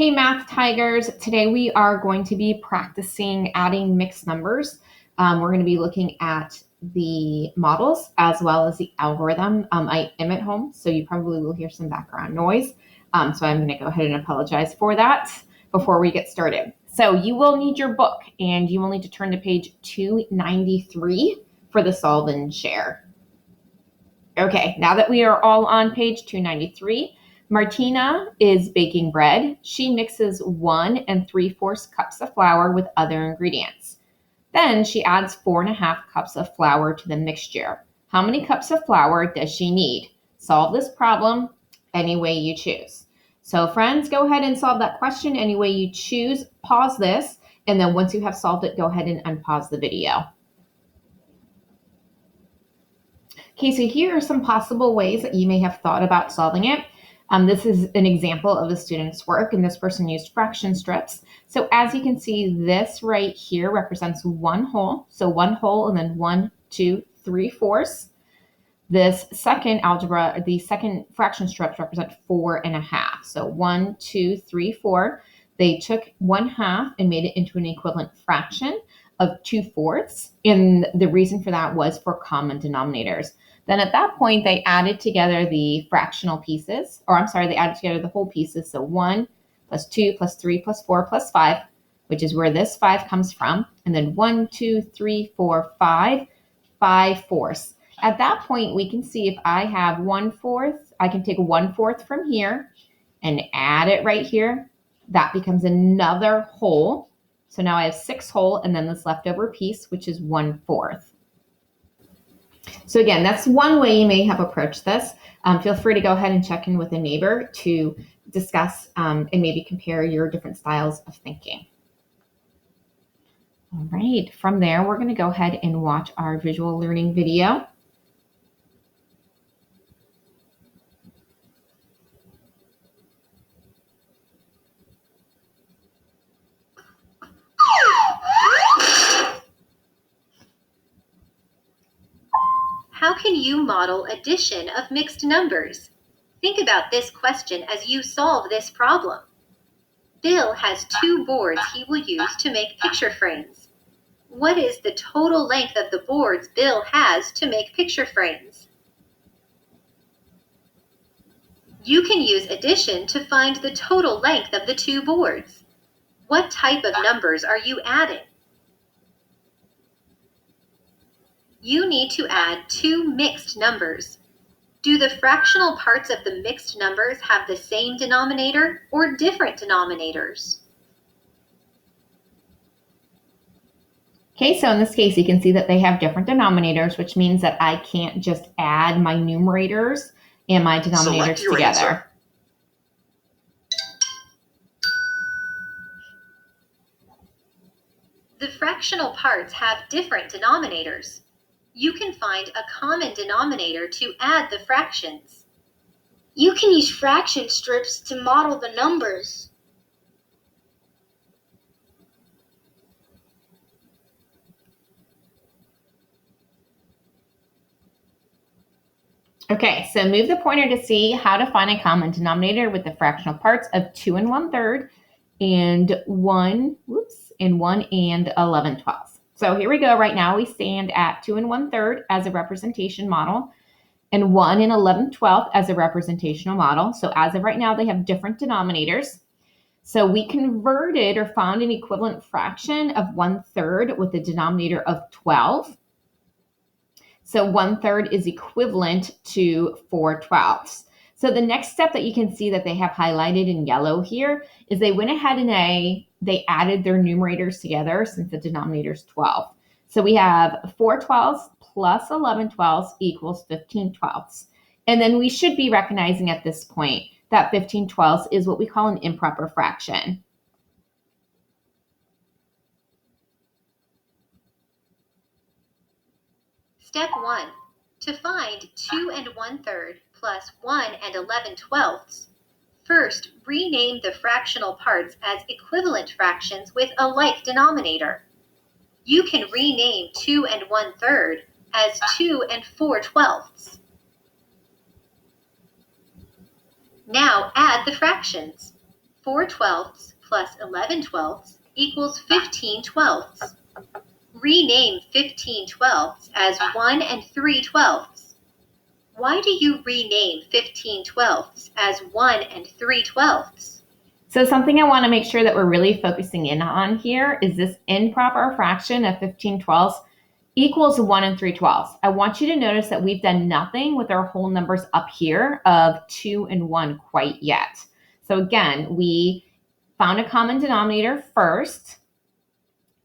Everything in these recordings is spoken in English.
Hey Math Tigers, today we are going to be practicing adding mixed numbers. We're going to be looking at the models as well as the algorithm. I am at home, so you probably will hear some background noise. So I'm going to go ahead and apologize for that before we get started. So you will need your book and you will need to turn to page 293 for the solve and share. Okay, now that we are all on page 293, Martina is baking bread. She mixes 1 3/4 cups of flour with other ingredients. Then she adds 4.5 cups of flour to the mixture. How many cups of flour does she need? Solve this problem any way you choose. So friends, go ahead and solve that question any way you choose. Pause this, and then once you have solved it, go ahead and unpause the video. Okay, so here are some possible ways that you may have thought about solving it. This is an example of a student's work, and this person used fraction strips. So as you can see, this right here represents one whole. So one whole and then 1, 2, 3/4. This second algebra, the second fraction strips represent 4.5. So 1, 2, 3, 4. They took 1/2 and made it into an equivalent fraction of 2/4. And the reason for that was for common denominators. Then at that point, they added together the fractional pieces, they added together the whole pieces. So 1 plus 2 plus 3 plus 4 plus 5, which is where this 5 comes from. And then 1, 2, 3, 4, 5, 5/4. At that point, we can see if I have 1/4, I can take 1/4 from here and add it right here. That becomes another whole. So now I have 6 whole and then this leftover piece, which is 1/4. So again, that's one way you may have approached this. Feel free to go ahead and check in with a neighbor to discuss and maybe compare your different styles of thinking. All right, from there, we're going to go ahead and watch our visual learning video. How can you model addition of mixed numbers? Think about this question as you solve this problem. Bill has 2 boards he will use to make picture frames. What is the total length of the boards Bill has to make picture frames? You can use addition to find the total length of the 2 boards. What type of numbers are you adding? You need to add 2 mixed numbers. Do the fractional parts of the mixed numbers have the same denominator or different denominators? Okay, so in this case, you can see that they have different denominators, which means that I can't just add my numerators and my denominators together. Answer. The fractional parts have different denominators. You can find a common denominator to add the fractions. You can use fraction strips to model the numbers. Okay, so move the pointer to see how to find a common denominator with the fractional parts of 2 1/3 and 1 and 11/12. So here we go. Right now we stand at 2 1/3 as a representation model and 1 and 11/12 as a representational model. So as of right now, they have different denominators. So we converted or found an equivalent fraction of 1/3 with a denominator of 12. So 1/3 is equivalent to 4/12. So the next step that you can see that they have highlighted in yellow here is they went ahead and they added their numerators together since the denominator is 12. So we have 4/12 plus 11/12 equals 15/12. And then we should be recognizing at this point that 15/12 is what we call an improper fraction. Step 1. To find 2 1/3 plus 1 11/12, first rename the fractional parts as equivalent fractions with a like denominator. You can rename 2 1/3 as 2 4/12. Now add the fractions. 4/12 plus 11/12 equals 15/12. Rename 15/12 as 1 and 3/12. Why do you rename 15/12 as 1 and 3/12? So something I want to make sure that we're really focusing in on here is this improper fraction of 15/12 equals 1 and 3/12. I want you to notice that we've done nothing with our whole numbers up here of 2 and 1 quite yet. So again, we found a common denominator first,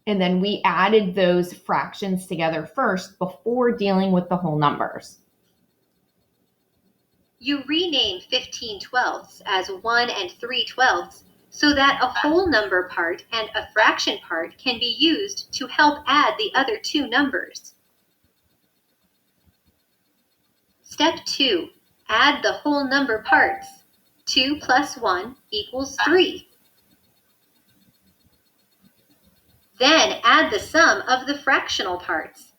and then we added those fractions together first before dealing with the whole numbers. You rename 15/12 as 1 and 3/12 so that a whole number part and a fraction part can be used to help add the other two numbers. Step 2. Add the whole number parts. 2 plus 1 equals 3. Then add the sum of the fractional parts.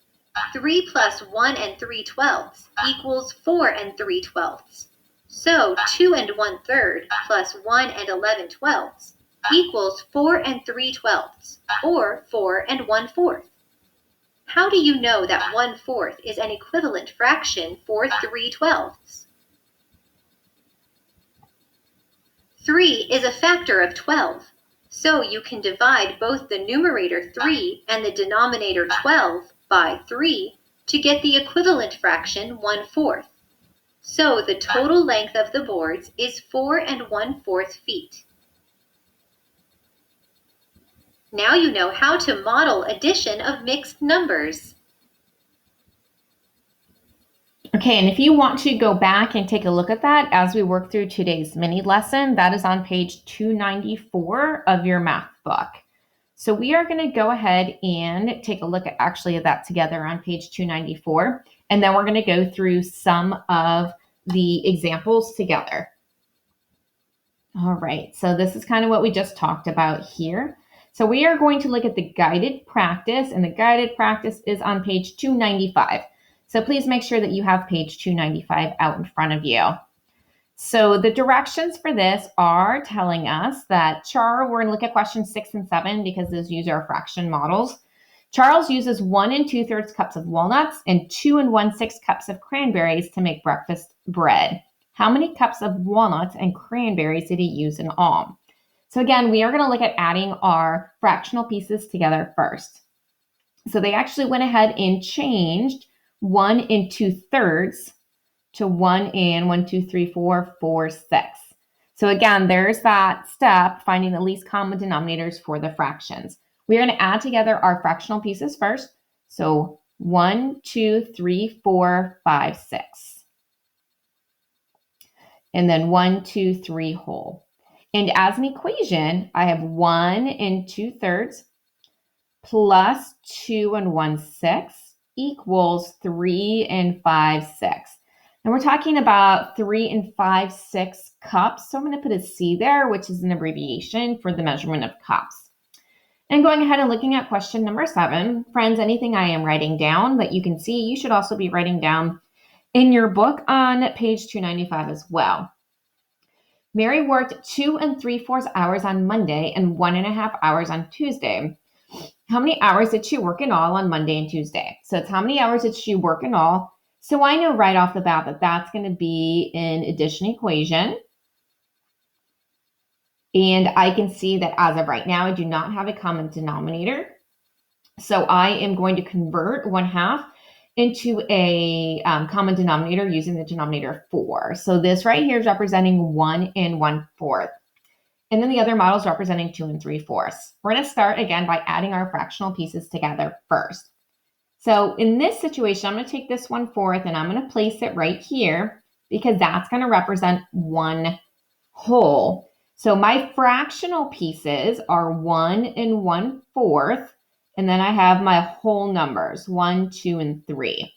3 plus 1 and 3/12 equals 4 and 3/12. So 2 and 1/3 plus 1 and 11/12 equals 4 and 3/12, or 4 and 1/4. How do you know that 1/4 is an equivalent fraction for 3/12? 3 is a factor of 12, so you can divide both the numerator 3 and the denominator 12 by 3 to get the equivalent fraction 1/4. So the total length of the boards is 4 and 1/4 feet. Now you know how to model addition of mixed numbers. Okay, and if you want to go back and take a look at that as we work through today's mini lesson, that is on page 294 of your math book. So we are going to go ahead and take a look at that together on page 294, and then we're going to go through some of the examples together. All right, so this is kind of what we just talked about here. So we are going to look at the guided practice, and the guided practice is on page 295. So please make sure that you have page 295 out in front of you. So the directions for this are telling us that we're going to look at questions 6 and 7 because those use our fraction models. Charles uses 1 2/3 cups of walnuts and 2 1/6 cups of cranberries to make breakfast bread. How many cups of walnuts and cranberries did he use in all? So again, we are going to look at adding our fractional pieces together first. So they actually went ahead and changed 1 2/3 to 1 and 1, 2, 3, 4, 4, 6. So again, there's that step, finding the least common denominators for the fractions. We're going to add together our fractional pieces first. So 1, 2, 3, 4, 5, 6. And then 1, 2, 3 whole. And as an equation, I have 1 2/3 plus 2 1/6 equals 3 5/6. And we're talking about 3 5/6 cups. So I'm going to put a C there, which is an abbreviation for the measurement of cups. And going ahead and looking at question number 7, friends, anything I am writing down that you can see, you should also be writing down in your book on page 295 as well. Mary worked 2 3/4 hours on Monday and 1.5 hours on Tuesday. How many hours did she work in all on Monday and Tuesday? So it's how many hours did she work in all? So I know right off the bat that that's going to be an addition equation. And I can see that as of right now, I do not have a common denominator. So I am going to convert 1/2 into a common denominator using the denominator 4. So this right here is representing 1 1/4. And then the other model is representing 2 3/4. We're going to start again by adding our fractional pieces together first. So in this situation, I'm going to take this 1/4 and I'm going to place it right here because that's going to represent 1 whole. So my fractional pieces are 1 1/4. And then I have my whole numbers, 1, 2, and 3.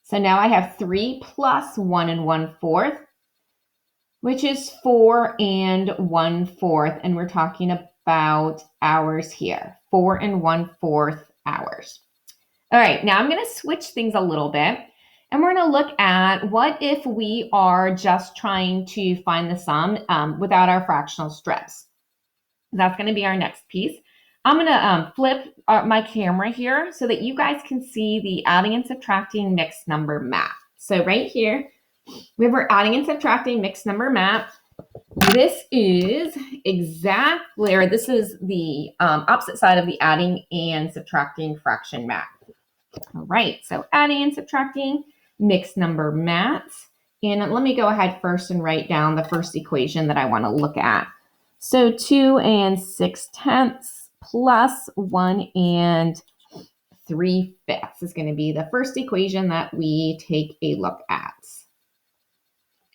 So now I have 3 plus 1 1/4, which is 4 1/4. And we're talking about hours here, 4 1/4 hours. All right, now I'm going to switch things a little bit. And we're going to look at what if we are just trying to find the sum without our fractional strips. That's going to be our next piece. I'm going to flip my camera here so that you guys can see the adding and subtracting mixed number map. So right here, we have our adding and subtracting mixed number map. This is exactly, or this is the opposite side of the adding and subtracting fraction map. All right, so adding and subtracting mixed number maps. And let me go ahead first and write down the first equation that I want to look at. So 2 6/10 plus 1 3/5 is going to be the first equation that we take a look at.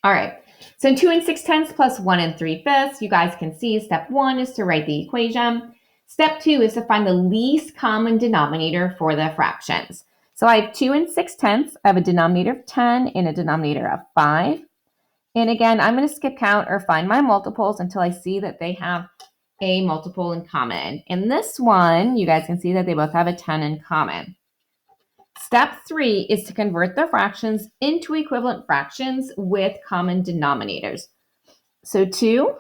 All right, so 2 6/10 plus 1 3/5, you guys can see step 1 is to write the equation. Step 2 is to find the least common denominator for the fractions. So I have 2 6/10, I have a denominator of 10 and a denominator of 5. And again, I'm going to skip count or find my multiples until I see that they have a multiple in common. In this one, you guys can see that they both have a 10 in common. Step 3 is to convert the fractions into equivalent fractions with common denominators. So 2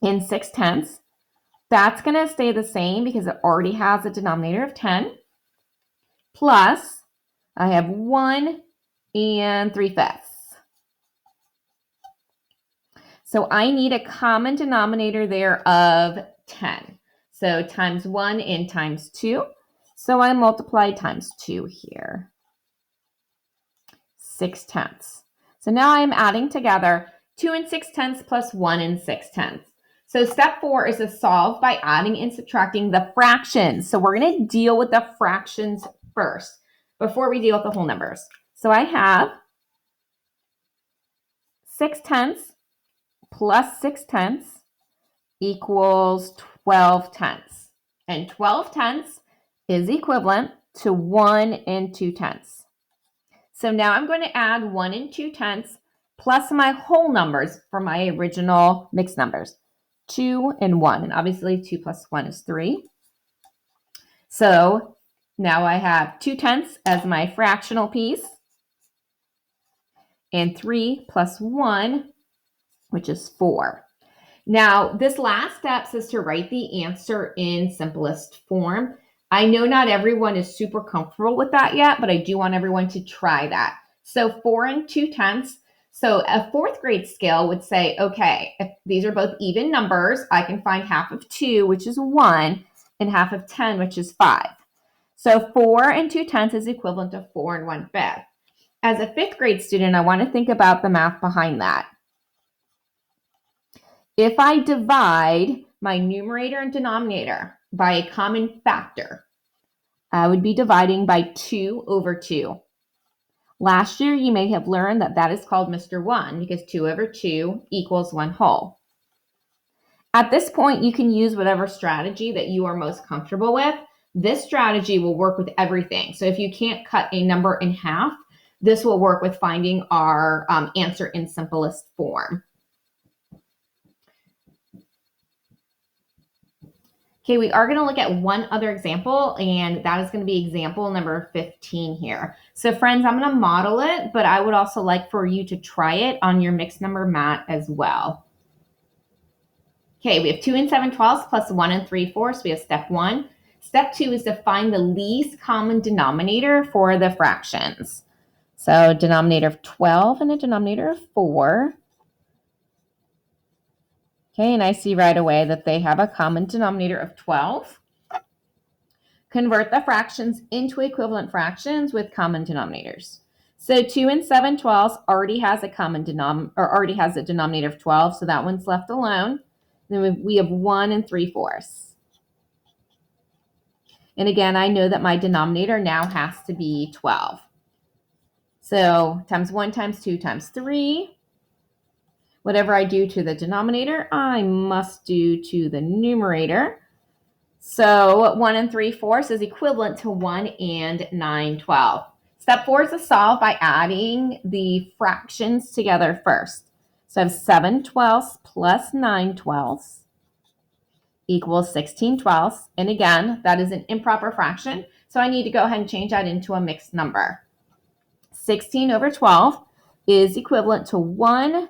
6/10, that's going to stay the same because it already has a denominator of 10. Plus, I have 1 3/5. So I need a common denominator there of 10. So times 1 and times 2. So I multiply times 2 here. 6/10. So now I'm adding together 2 6/10 plus 1 6/10. So step 4 is to solve by adding and subtracting the fractions. So we're going to deal with the fractions first before we deal with the whole numbers. So I have 6/10 plus 6/10 equals 12/10. And 12/10 is equivalent to 1 2/10. So now I'm going to add 1 2/10 plus my whole numbers for my original mixed numbers, 2 and 1. And obviously 2 plus 1 is 3. So now I have 2/10 as my fractional piece and 3 plus 1, which is 4. Now, this last step says to write the answer in simplest form. I know not everyone is super comfortable with that yet, but I do want everyone to try that. So 4 2/10. So a fourth grade scale would say, okay, if these are both even numbers, I can find half of 2, which is 1, and half of 10, which is 5. So 4 2/10 is equivalent to 4 1/5. As a fifth grade student, I want to think about the math behind that. If I divide my numerator and denominator by a common factor, I would be dividing by 2 over 2. Last year, you may have learned that that is called Mr. 1 because 2 over 2 equals 1 whole. At this point, you can use whatever strategy that you are most comfortable with. This strategy will work with everything. So if you can't cut a number in half, this will work with finding our answer in simplest form. Okay, we are going to look at one other example, and that is going to be example number 15 here. So friends, I'm going to model it, but I would also like for you to try it on your mixed number mat as well. Okay, we have 2 7/12 plus 1 3/4, so we have step 1. Step 2 is to find the least common denominator for the fractions. So denominator of 12 and a denominator of 4. Okay, and I see right away that they have a common denominator of 12. Convert the fractions into equivalent fractions with common denominators. So 2 7/12 already has a common denominator of 12, so that one's left alone. Then we have 1 3/4. And again, I know that my denominator now has to be 12. So times 1 times 2 times 3. Whatever I do to the denominator, I must do to the numerator. So 1 3/4 is equivalent to 1 9/12. Step 4 is to solve by adding the fractions together first. So I have 7/12 plus 9/12 equals 16/12. And again, that is an improper fraction. So I need to go ahead and change that into a mixed number. 16 over 12 is equivalent to 1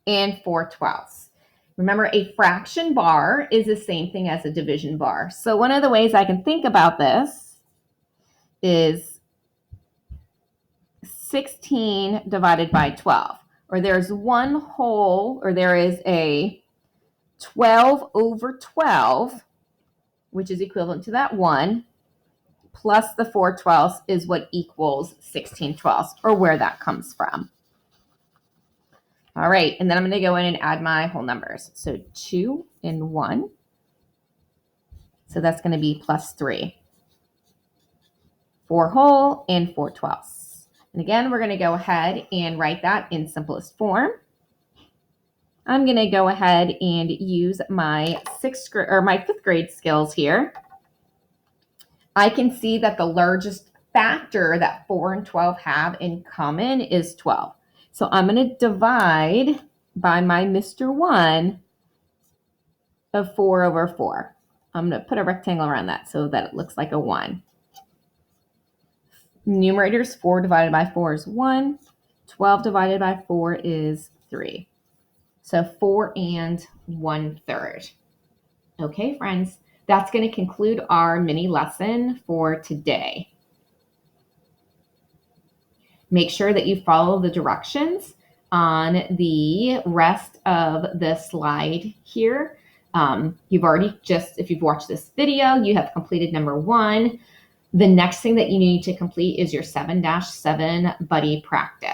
and 4/12. Remember, a fraction bar is the same thing as a division bar. So one of the ways I can think about this is 16 divided by 12. Or there's one whole, or there is a 12 over 12, which is equivalent to that 1, plus the 4/12 is what equals 16/12, or where that comes from. All right, and then I'm going to go in and add my whole numbers. So 2 and 1. So that's going to be plus 3. 4 whole and 4/12. And again, we're going to go ahead and write that in simplest form. I'm going to go ahead and use my fifth grade skills here. I can see that the largest factor that 4 and 12 have in common is 12. So I'm going to divide by my Mr. 1 of 4 over 4. I'm going to put a rectangle around that so that it looks like a 1. Numerators, 4 divided by 4 is 1. 12 divided by 4 is 3. So 4 and 1/3. Okay, friends, that's going to conclude our mini lesson for today. Make sure that you follow the directions on the rest of the slide here. You've already if you've watched this video, you have completed number 1. The next thing that you need to complete is your 7-7 buddy practice.